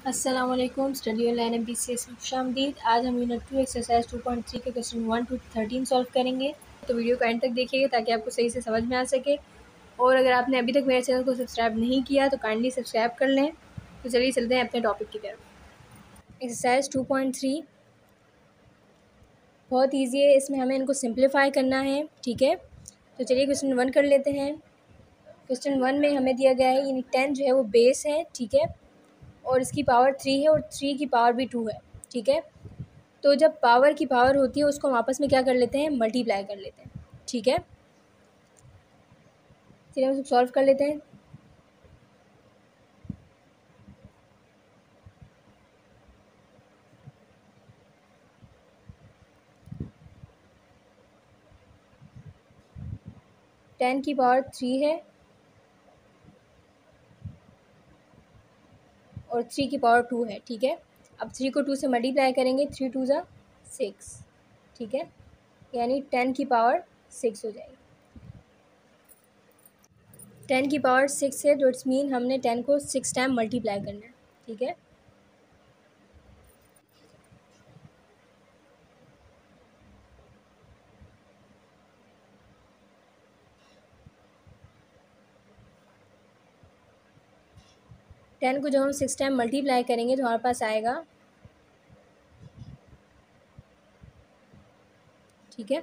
अस्सलाम वालेकुम study online MPC से खुशामदीद। आज हम यूनिट 2 एक्सरसाइज 2.3 के क्वेश्चन 1 to 13 सॉल्व करेंगे। तो वीडियो को एंड तक देखिएगा ताकि आपको सही से समझ में आ सके। और अगर आपने अभी तक मेरे चैनल को सब्सक्राइब नहीं किया तो काइंडली सब्सक्राइब कर लें। तो चलिए चलते हैं अपने टॉपिक की तरफ। एक्सरसाइज 2.3 बहुत ईजी है, इसमें हमें इनको सिंप्लीफाई करना है। ठीक है, तो चलिए क्वेश्चन 1 कर लेते हैं। क्वेश्चन 1 में हमें दिया गया है यानी 10 जो है वो बेस है। ठीक है, और इसकी पावर 3 है और 3 की पावर भी 2 है। ठीक है, तो जब पावर की पावर होती है उसको हम आपस में क्या कर लेते हैं, मल्टीप्लाई कर लेते हैं। ठीक है, चलिए हम सॉल्व कर लेते हैं। टेन की पावर 3 है और 3 की पावर 2 है। ठीक है, अब 3 को 2 से मल्टीप्लाई करेंगे, 3 2 ज़ा 6। ठीक है, यानी 10 की पावर 6 हो जाएगी। 10 की पावर 6 है तो इट्स मीन हमने 10 को 6 टाइम मल्टीप्लाई करना है। ठीक है, टेन को जब हम 6 टाइम मल्टीप्लाई करेंगे तो हमारे पास आएगा। ठीक है,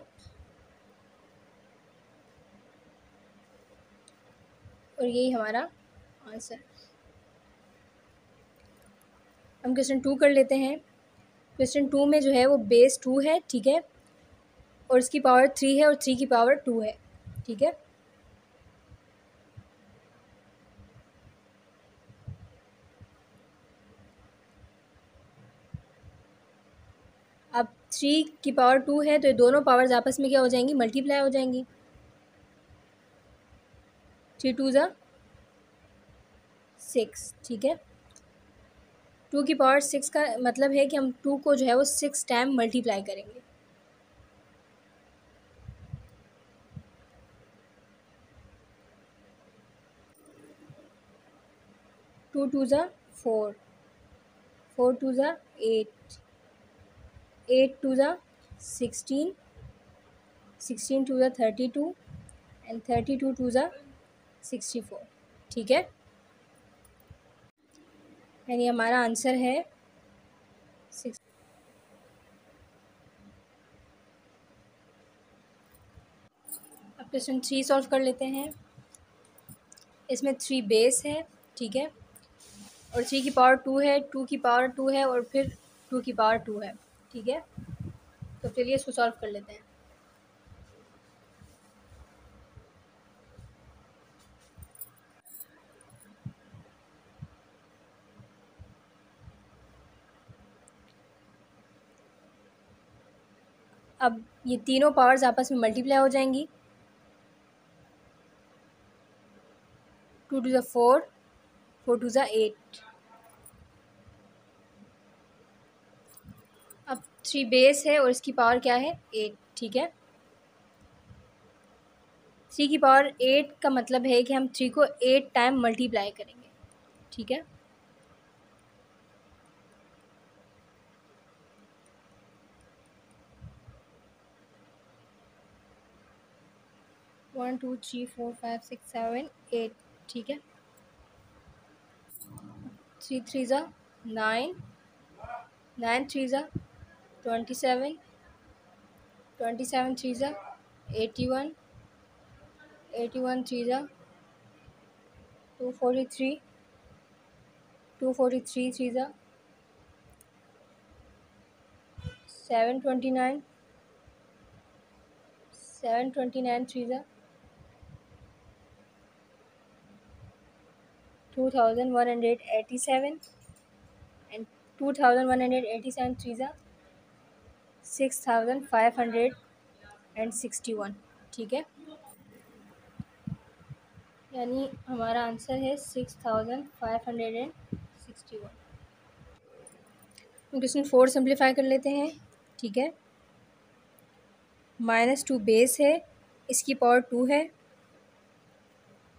और यही हमारा आंसर। हम क्वेश्चन 2 कर लेते हैं। क्वेश्चन 2 में जो है वो बेस 2 है। ठीक है, और इसकी पावर 3 है और 3 की पावर 2 है। ठीक है, अब 3 की पावर 2 है तो ये दोनों पावर्स आपस में क्या हो जाएंगी, मल्टीप्लाई हो जाएंगी। 3 2 ज़ा 6। ठीक है, 2 की पावर 6 का मतलब है कि हम 2 को जो है वो 6 टाइम मल्टीप्लाई करेंगे। टू 2 ज़ा 4, 4 2 ज़ा 8, 8 2 ज़ा 16, 16 2 ज़ा 32 एंड 32 2 ज़ा 64। ठीक है, यानी हमारा आंसर है 6। अब क्वेश्चन 3 सॉल्व कर लेते हैं। इसमें 3 बेस है। ठीक है, और 3 की पावर 2 है, 2 की पावर 2 है और फिर 2 की पावर 2 है। ठीक है, तो चलिए इसको सॉल्व कर लेते हैं। अब ये तीनों पावर्स आपस में मल्टीप्लाई हो जाएंगी। 2 2 ज़ा 4, 4 2 ज़ा 8। अब 3 बेस है और इसकी पावर क्या है, 8। ठीक है, 3 की पावर 8 का मतलब है कि हम 3 को 8 टाइम मल्टीप्लाई करेंगे। ठीक है, one two three four five six seven 8। ठीक है, 3 3 ज़ा 9, 9 3 ज़ा 27, 27 3 ज़ा 81, 81 3 ज़ा 243, 243 3 ज़ा 729, 729 3 ज़ा 2187 एंड 2187 3 ज़ा 6561। ठीक है, यानी हमारा आंसर है 6561। क्वेश्चन 4 सिंप्लीफाई कर लेते हैं। ठीक है, -2 बेस है, इसकी पावर 2 है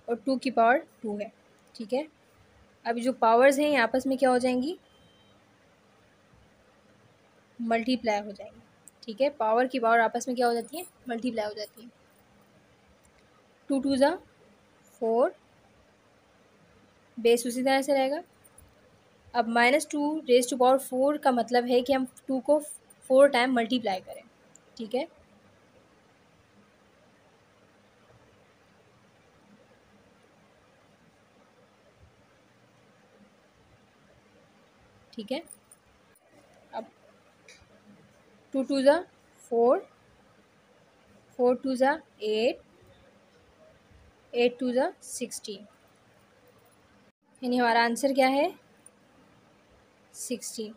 और 2 की पावर 2 है। ठीक है, अब जो पावर्स हैं ये आपस में क्या हो जाएंगी, मल्टीप्लाई हो जाएंगे, ठीक है। पावर की पावर आपस में क्या हो जाती है, मल्टीप्लाई हो जाती है। 2 2 ज़ा 4, बेस उसी तरह से रहेगा। अब -2 रेज़ टू पावर 4 का मतलब है कि हम 2 को 4 टाइम मल्टीप्लाई करें, ठीक है। ठीक है, अब 2 2 ज़ा 4, 4 2 ज़ा 8, 8 2 ज़ा 16, यानी हमारा आंसर क्या है 16।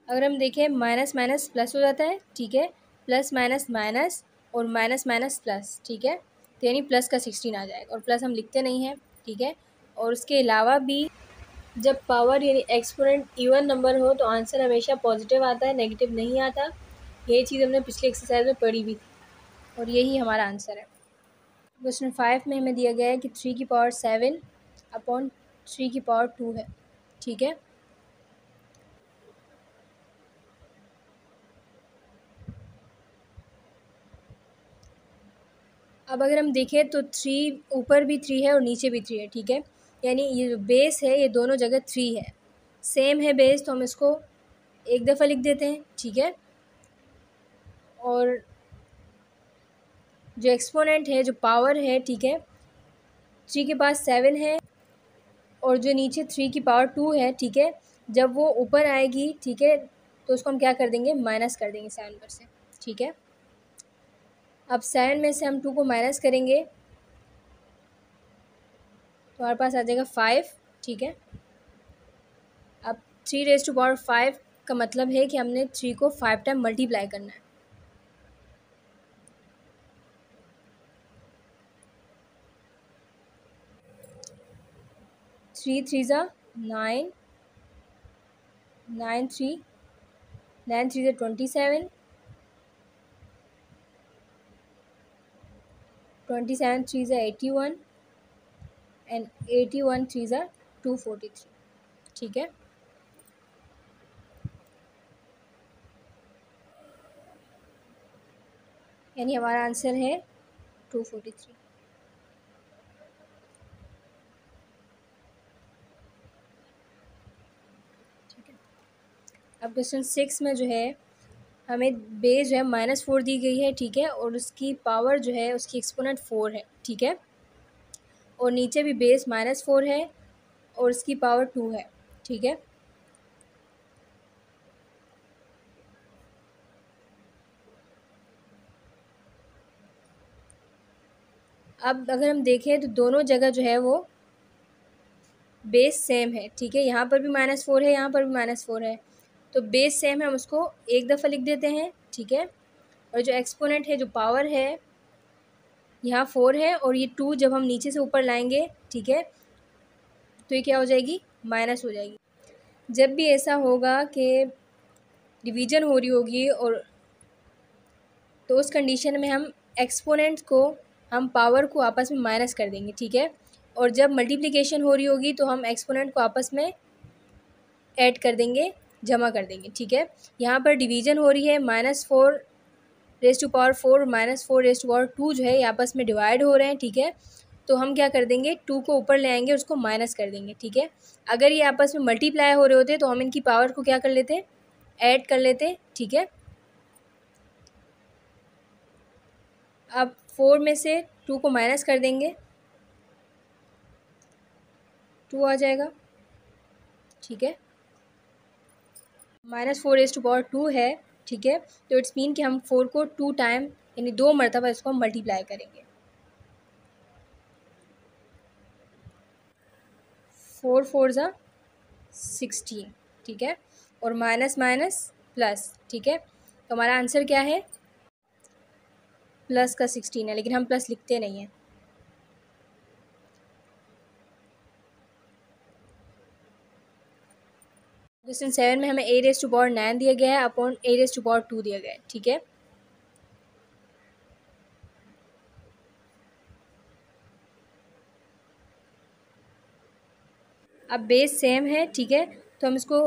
अगर हम देखें माइनस माइनस प्लस हो जाता है, ठीक है, प्लस माइनस माइनस और माइनस माइनस प्लस, ठीक है, तो यानी प्लस का 16 आ जाएगा, और प्लस हम लिखते नहीं हैं, ठीक है। और उसके अलावा भी जब पावर यानी एक्सपोनेंट इवन नंबर हो तो आंसर हमेशा पॉजिटिव आता है, नेगेटिव नहीं आता। यही चीज़ हमने पिछले एक्सरसाइज में पढ़ी भी थी, और यही हमारा आंसर है। क्वेश्चन 5 में हमें दिया गया है कि 3 की पावर 7 अपॉन 3 की पावर 2 है, ठीक है। अब अगर हम देखें तो 3 ऊपर भी 3 है और नीचे भी 3 है, ठीक है, यानी ये जो बेस है ये दोनों जगह 3 है, सेम है बेस, तो हम इसको एक दफ़ा लिख देते हैं, ठीक है। और जो एक्सपोनेंट है, जो पावर है, ठीक है, 3 के पास 7 है और जो नीचे 3 की पावर 2 है, ठीक है, जब वो ऊपर आएगी, ठीक है, तो उसको हम क्या कर देंगे, माइनस कर देंगे 7 पर से, ठीक है। अब 7 में से हम 2 को माइनस करेंगे तो हमारे पास आ जाएगा 5, ठीक है। अब 3 रेज़ टू पावर 5 का मतलब है कि हमने 3 को 5 टाइम मल्टीप्लाई करना है। थ्री थ्री ज़ा 9, 9 3 9 3 ज़ा 27, 27 3 ज़ा 81 एंड 81 3 ज़ा 243, ठीक है। यानी हमारा आंसर है 243। ठीक है, अब क्वेश्चन 6 में जो है हमें बेस जो है -4 दी गई है, ठीक है, और उसकी पावर जो है उसकी एक्सपोनेंट 4 है, ठीक है, और नीचे भी बेस -4 है और उसकी पावर 2 है, ठीक है। अब अगर हम देखें तो दोनों जगह जो है वो बेस सेम है, ठीक है, यहाँ पर भी -4 है, यहाँ पर भी -4 है, तो बेस सेम है, हम उसको एक दफ़ा लिख देते हैं, ठीक है। और जो एक्सपोनेंट है, जो पावर है, यहाँ 4 है और ये 2 जब हम नीचे से ऊपर लाएंगे, ठीक है, तो ये क्या हो जाएगी, माइनस हो जाएगी। जब भी ऐसा होगा कि डिवीज़न हो रही होगी और तो उस कंडीशन में हम एक्सपोनेंट्स को, हम पावर को आपस में माइनस कर देंगे, ठीक है। और जब मल्टीप्लिकेशन हो रही होगी तो हम एक्सपोनेंट को आपस में ऐड कर देंगे, जमा कर देंगे, ठीक है। यहाँ पर डिवीज़न हो रही है, -4 raise to power 4 -4 raise to power 2 जो है ये आपस में डिवाइड हो रहे हैं, ठीक है। तो हम क्या कर देंगे, 2 को ऊपर ले आएंगे, उसको माइनस कर देंगे, ठीक है। अगर ये आपस में मल्टीप्लाई हो रहे होते तो हम इनकी पावर को क्या कर लेते, ऐड कर लेते, ठीक है। अब 4 में से 2 को माइनस कर देंगे, 2 आ जाएगा, ठीक है। -4 रेज़ टू पावर 2 है, ठीक है, तो इट्स मीन कि हम 4 को 2 टाइम यानी 2 मरतबा इसको हम मल्टीप्लाई करेंगे। 4 4 ज़ा 16, ठीक है, और माइनस माइनस प्लस, ठीक है, तो हमारा आंसर क्या है, प्लस का 16 है, लेकिन हम प्लस लिखते नहीं हैं। क्वेश्चन 7 में हमें a रेज़ टू पावर 9 दिया गया है upon a raise to power 2 दिया गया है, ठीक है। अब बेस सेम है, ठीक है, तो हम इसको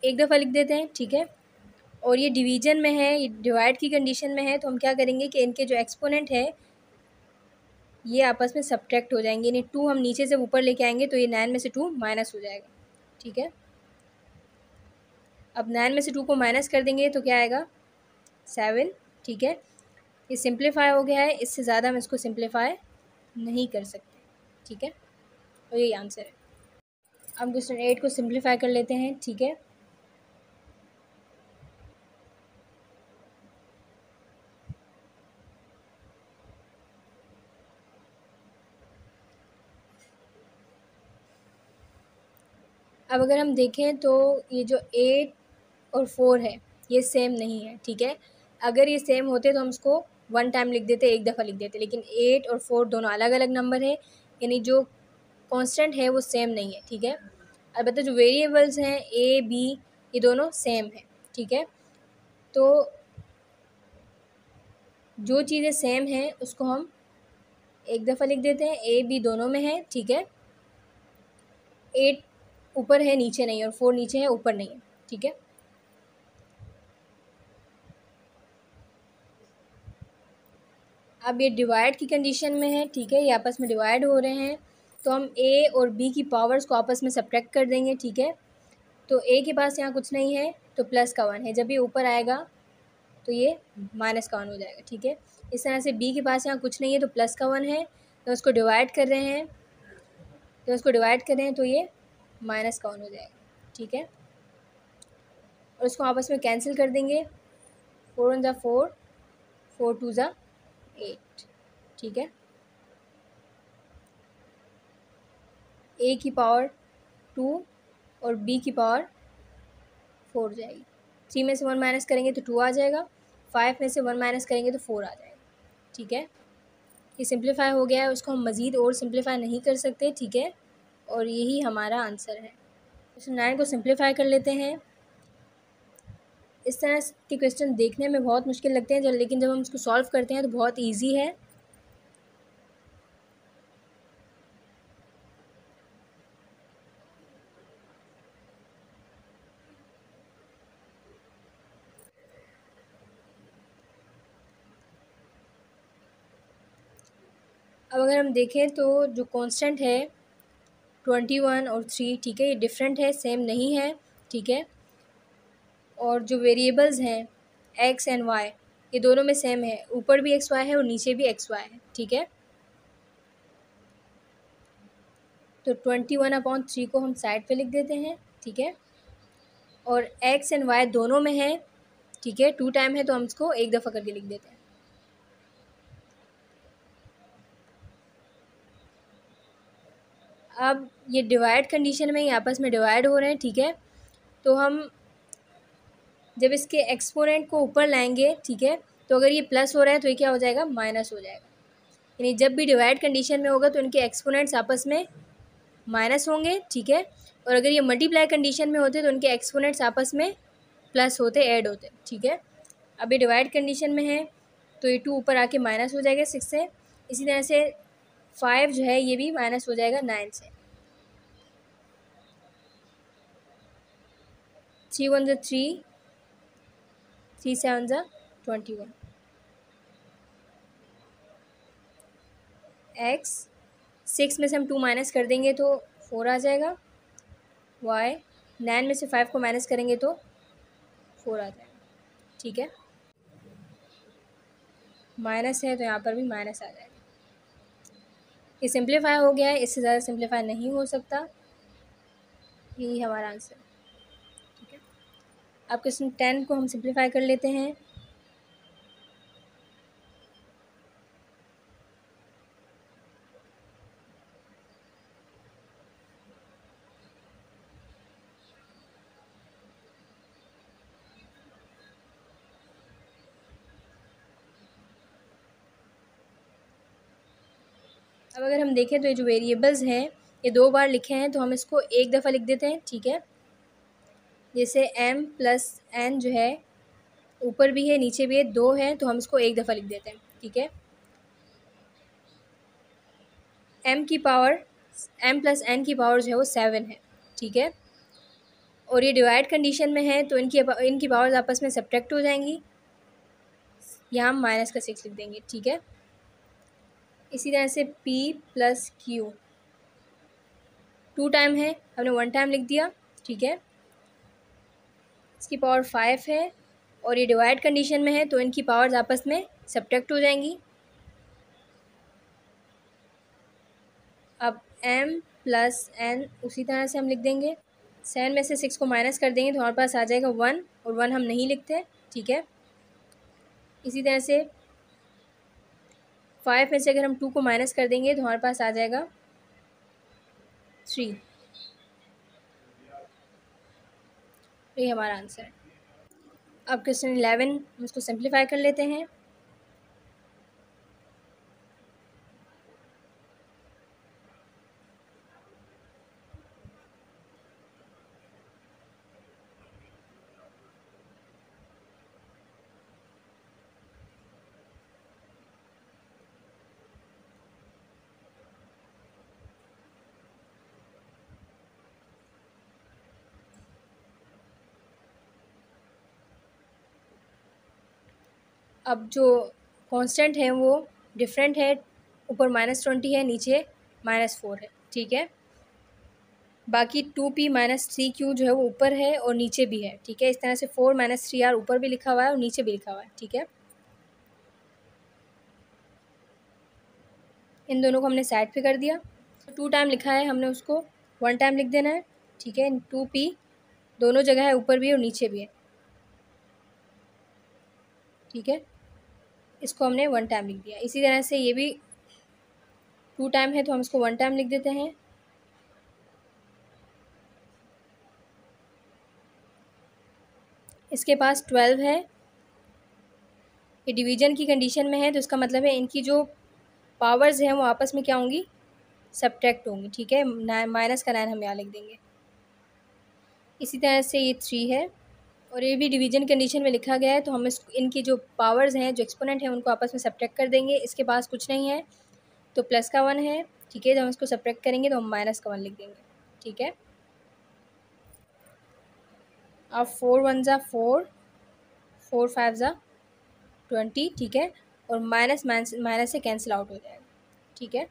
एक दफ़ा लिख देते हैं, ठीक है। और ये डिवीजन में है, ये डिवाइड की कंडीशन में है, तो हम क्या करेंगे कि इनके जो एक्सपोनेंट है ये आपस में सब्ट्रैक्ट हो जाएंगे, यानी 2 हम नीचे से ऊपर लेके आएंगे तो ये 9 में से 2 माइनस हो जाएगा, ठीक है। अब 9 में से 2 को माइनस कर देंगे तो क्या आएगा 7, ठीक है। ये सिंप्लीफाई हो गया है, इससे ज़्यादा हम इसको सिंप्लीफाई नहीं कर सकते, ठीक है। और यही आंसर है। अब क्वेश्चन 8 को सिंप्लीफाई कर लेते हैं, ठीक है। अब अगर हम देखें तो ये जो 8 और 4 है ये सेम नहीं है, ठीक है। अगर ये सेम होते तो हम इसको 1 टाइम लिख देते, एक दफ़ा लिख देते, लेकिन 8 और 4 दोनों अलग अलग नंबर है, यानी जो कांस्टेंट है वो सेम नहीं है, ठीक है। अलबत्ता जो वेरिएबल्स हैं ए बी ये दोनों सेम है, ठीक है। तो जो चीज़ें सेम हैं उसको हम एक दफ़ा लिख देते हैं, ए बी दोनों में है, ठीक है। 8 ऊपर है नीचे नहीं, और 4 नीचे है ऊपर नहीं है, ठीक है। अब ये डिवाइड की कंडीशन में है, ठीक है, ये आपस में डिवाइड हो रहे हैं, तो हम ए और बी की पावर्स को आपस में सब्ट्रैक्ट कर देंगे, ठीक है। तो ए के पास यहाँ कुछ नहीं है तो प्लस का 1 है, जब ये ऊपर आएगा तो ये माइनस का 1 हो जाएगा, ठीक है। इस तरह से बी के पास यहाँ कुछ नहीं है तो प्लस का 1 है, तो उसको डिवाइड कर रहे हैं, तो ये माइनस का 1 हो जाएगा, ठीक है। और उसको आपस में कैंसिल कर देंगे, 4 1 ज़ा 4, 4 2 ज़ा 8, ठीक है। ए की पावर 2 और बी की पावर 4 जाएगी। 3 में से 1 माइनस करेंगे तो 2 आ जाएगा, 5 में से 1 माइनस करेंगे तो 4 आ जाएगा, ठीक है। ये सिंप्लीफाई हो गया है, उसको हम मज़ीद और सिंप्लीफाई नहीं कर सकते, ठीक है। और यही हमारा आंसर है। क्वेश्चन 9 को सिंप्लीफाई कर लेते हैं। इस तरह के क्वेश्चन देखने में बहुत मुश्किल लगते हैं लेकिन जब हम इसको सॉल्व करते हैं तो बहुत ईजी है। अब अगर हम देखें तो जो कांस्टेंट है 21 और 3, ठीक है, ये डिफरेंट है, सेम नहीं है, ठीक है। और जो वेरिएबल्स हैं एक्स एंड वाई ये दोनों में सेम है, ऊपर भी एक्स वाई है और नीचे भी एक्स वाई है, ठीक है। तो 21/3 को हम साइड पे लिख देते हैं, ठीक है। और एक्स एंड वाई दोनों में है, ठीक है, 2 टाइम है तो हम इसको एक दफ़ा करके लिख देते हैं। अब ये डिवाइड कंडीशन में ही आपस में डिवाइड हो रहे हैं, ठीक है। तो हम जब इसके एक्सपोनेंट को ऊपर लाएंगे, ठीक है, तो अगर ये प्लस हो रहा है तो ये क्या हो जाएगा माइनस हो जाएगा, यानी जब भी डिवाइड कंडीशन में होगा तो इनके एक्सपोनेंट्स आपस में माइनस होंगे, ठीक है। और अगर ये मल्टीप्लाई कंडीशन में होते तो उनके एक्सपोनेंट्स आपस में प्लस होते, ऐड होते, ठीक है। अब ये डिवाइड कंडीशन में है तो ये 2 ऊपर आके माइनस हो जाएगा 6 से, इसी तरह से 5 जो है ये भी माइनस हो जाएगा 9 से। 3 1 ज़ा 3, 3 7 ज़ा 21, एक्स 6 में से हम 2 माइनस कर देंगे तो 4 आ जाएगा, वाई 9 में से 5 को माइनस करेंगे तो 4 आ जाएगा, ठीक है। माइनस है तो यहाँ पर भी माइनस आ जाएगा। ये सिंप्लीफाई हो गया है, इससे ज़्यादा सिंप्लीफाई नहीं हो सकता, यही हमारा आंसर है, ठीक है। अब क्वेश्चन 10 को हम सिंप्लीफाई कर लेते हैं। अब अगर हम देखें तो ये जो वेरिएबल्स हैं ये 2 बार लिखे हैं तो हम इसको एक दफ़ा लिख देते हैं, ठीक है। जैसे m + n जो है ऊपर भी है नीचे भी है, 2 है तो हम इसको एक दफ़ा लिख देते हैं, ठीक है। m + n की पावर जो है वो 7 है, ठीक है। और ये डिवाइड कंडीशन में है तो इनकी पावर्स आपस में सब्ट्रैक्ट हो जाएंगी। यहाँ हम माइनस का 6 लिख देंगे, ठीक है। इसी तरह से p प्लस क्यू 2 टाइम है, हमने 1 टाइम लिख दिया, ठीक है। इसकी पावर 5 है और ये डिवाइड कंडीशन में है तो इनकी पावर्स आपस में सब्ट्रैक्ट हो जाएंगी। अब m प्लस n उसी तरह से हम लिख देंगे। 7 में से 6 को माइनस कर देंगे तो हमारे पास आ जाएगा 1, और 1 हम नहीं लिखते, ठीक है। इसी तरह से 5 में से अगर हम 2 को माइनस कर देंगे तो हमारे पास आ जाएगा 3। ये हमारा आंसर है। अब क्वेश्चन 11 हम इसको सिंप्लीफाई कर लेते हैं। अब जो कांस्टेंट है वो डिफरेंट है, ऊपर -20 है, नीचे -4 है, ठीक है। बाकी 2p माइनस 3q जो है वो ऊपर है और नीचे भी है, ठीक है। इस तरह से 4 - 3r ऊपर भी लिखा हुआ है और नीचे भी लिखा हुआ है, ठीक है। इन दोनों को हमने साइड पे कर दिया। 2 टाइम लिखा है, हमने उसको 1 टाइम लिख देना है, ठीक है। 2p दोनों जगह है, ऊपर भी है और नीचे भी है, ठीक है। इसको हमने 1 टाइम लिख दिया। इसी तरह से ये भी 2 टाइम है तो हम इसको 1 टाइम लिख देते हैं। इसके पास 12 है, ये डिवीजन की कंडीशन में है तो इसका मतलब है इनकी जो पावर्स हैं वो आपस में क्या होंगी, सब्ट्रैक्ट होंगी, ठीक है। माइनस का 9 हम यहाँ लिख देंगे। इसी तरह से ये 3 है और ये भी डिवीजन कंडीशन में लिखा गया है तो हम इनकी जो पावर्स हैं, जो एक्सपोनेंट हैं, उनको आपस में सब्ट्रैक्ट कर देंगे। इसके पास कुछ नहीं है तो प्लस का 1 है, ठीक है। जब हम इसको सब्ट्रैक्ट करेंगे तो हम माइनस का 1 लिख देंगे, ठीक है। अब 4 1 ज़ा 4, 4 5 ज़ा 20, ठीक है। और माइनस माइनस से कैंसिल आउट हो जाएगा, ठीक है।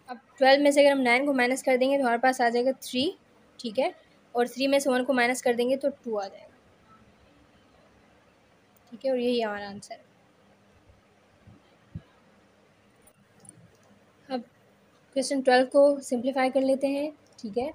अब 12 में से अगर हम 9 को माइनस कर देंगे तो हमारे पास आ जाएगा 3, ठीक है। और 3 में से 1 को माइनस कर देंगे तो 2 आ जाएगा, ठीक है। और यही हमारा आंसर है। अब क्वेश्चन 12 को सिंप्लीफाई कर लेते हैं, ठीक है।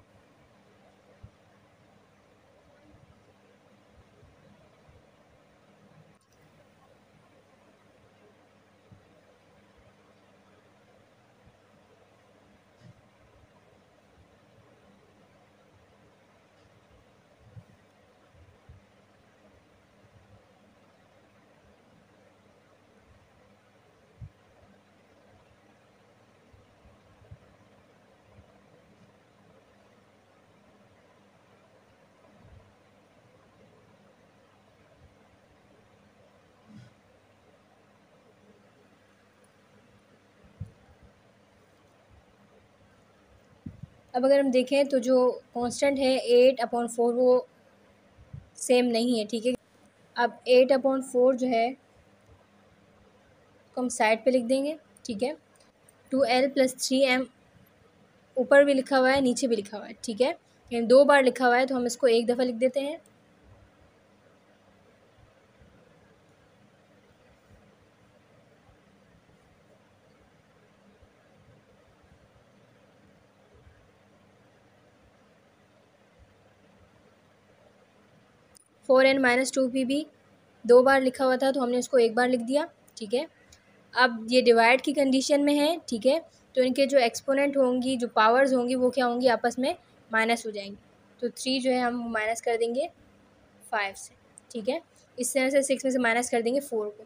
अब अगर हम देखें तो जो कांस्टेंट है 8/4 वो सेम नहीं है, ठीक है। अब 8/4 जो है तो हम साइड पे लिख देंगे, ठीक है। 2l + 3m ऊपर भी लिखा हुआ है, नीचे भी लिखा हुआ है, ठीक है। लेकिन 2 बार लिखा हुआ है तो हम इसको एक दफ़ा लिख देते हैं। (4n - 2p) भी 2 बार लिखा हुआ था तो हमने इसको एक बार लिख दिया, ठीक है। अब ये डिवाइड की कंडीशन में है, ठीक है। तो इनके जो एक्सपोनेंट होंगी, जो पावर्स होंगी, वो क्या होंगी, आपस में माइनस हो जाएंगी। तो 3 जो है हम माइनस कर देंगे 5 से, ठीक है। इस तरह से 6 में से माइनस कर देंगे 4 को,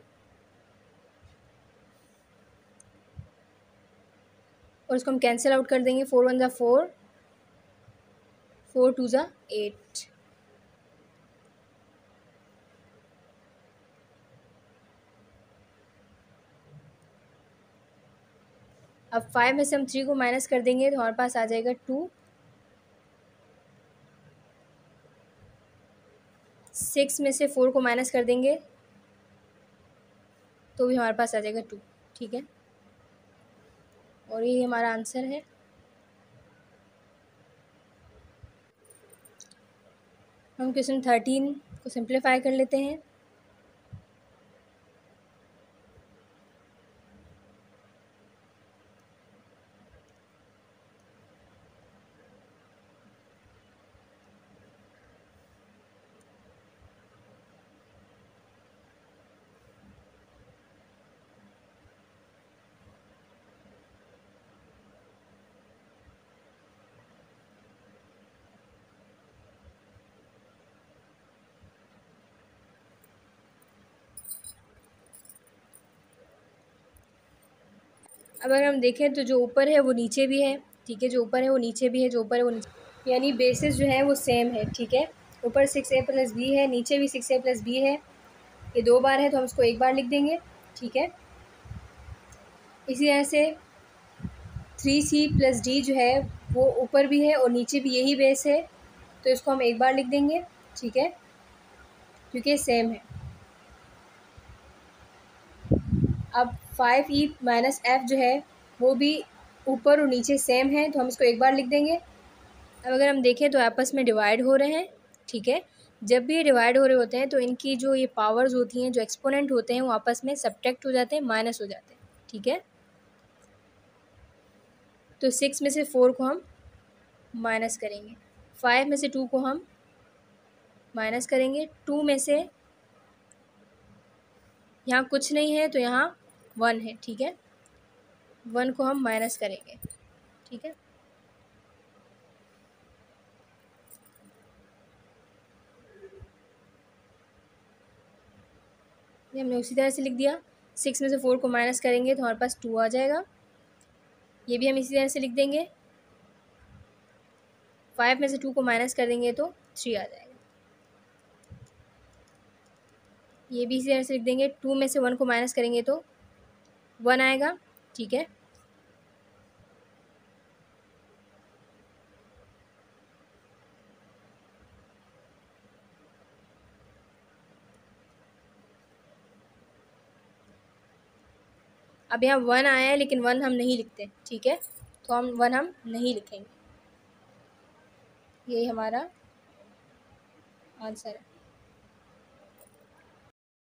और इसको हम कैंसिल आउट कर देंगे। 4 1 ज़ा 4, 4 2 ज़ा 8, अब 5 में से हम 3 को माइनस कर देंगे तो हमारे पास आ जाएगा 2। 6 में से 4 को माइनस कर देंगे तो भी हमारे पास आ जाएगा 2। ठीक है, और ये हमारा आंसर है। हम क्वेश्चन 13 को सिंप्लीफाई कर लेते हैं। अब अगर हम देखें तो जो ऊपर है वो नीचे भी है। ठीक है, जो ऊपर है वो नीचे भी है, जो ऊपर है वो नीचे, यानी बेसिस जो है वो सेम है। ठीक है, ऊपर 6a + b है, नीचे भी 6a + b है। ये 2 बार है तो हम इसको 1 बार लिख देंगे। ठीक है, इसी तरह से 3c + d जो है वो ऊपर भी है और नीचे भी यही बेस है, तो इसको हम 1 बार लिख देंगे। ठीक है, क्योंकि सेम है। अब 5e - f जो है वो भी ऊपर और नीचे सेम है, तो हम इसको 1 बार लिख देंगे। अब अगर हम देखें तो आपस में डिवाइड हो रहे हैं। ठीक है, जब भी ये डिवाइड हो रहे होते हैं तो इनकी जो ये पावर्स होती हैं, जो एक्सपोनेंट होते हैं, वो आपस में सब्ट्रैक्ट हो जाते हैं, माइनस हो जाते हैं। ठीक है, तो 6 में से 4 को हम माइनस करेंगे, 5 में से 2 को हम माइनस करेंगे, 2 में से यहाँ कुछ नहीं है तो यहाँ 1 है। ठीक है, 1 को हम माइनस करेंगे। ठीक है, ये हमने उसी तरह से लिख दिया। 6 में से 4 को माइनस करेंगे तो हमारे पास 2 आ जाएगा। ये भी हम इसी तरह से लिख देंगे। 5 में से 2 को माइनस कर देंगे तो 3 आ जाएगा। ये भी इसी तरह से लिख देंगे। 2 में से 1 को माइनस करेंगे तो 1 आएगा। ठीक है, अब यहाँ 1 आया है लेकिन 1 हम नहीं लिखते। ठीक है, तो हम 1 हम नहीं लिखेंगे। यही हमारा आंसर है।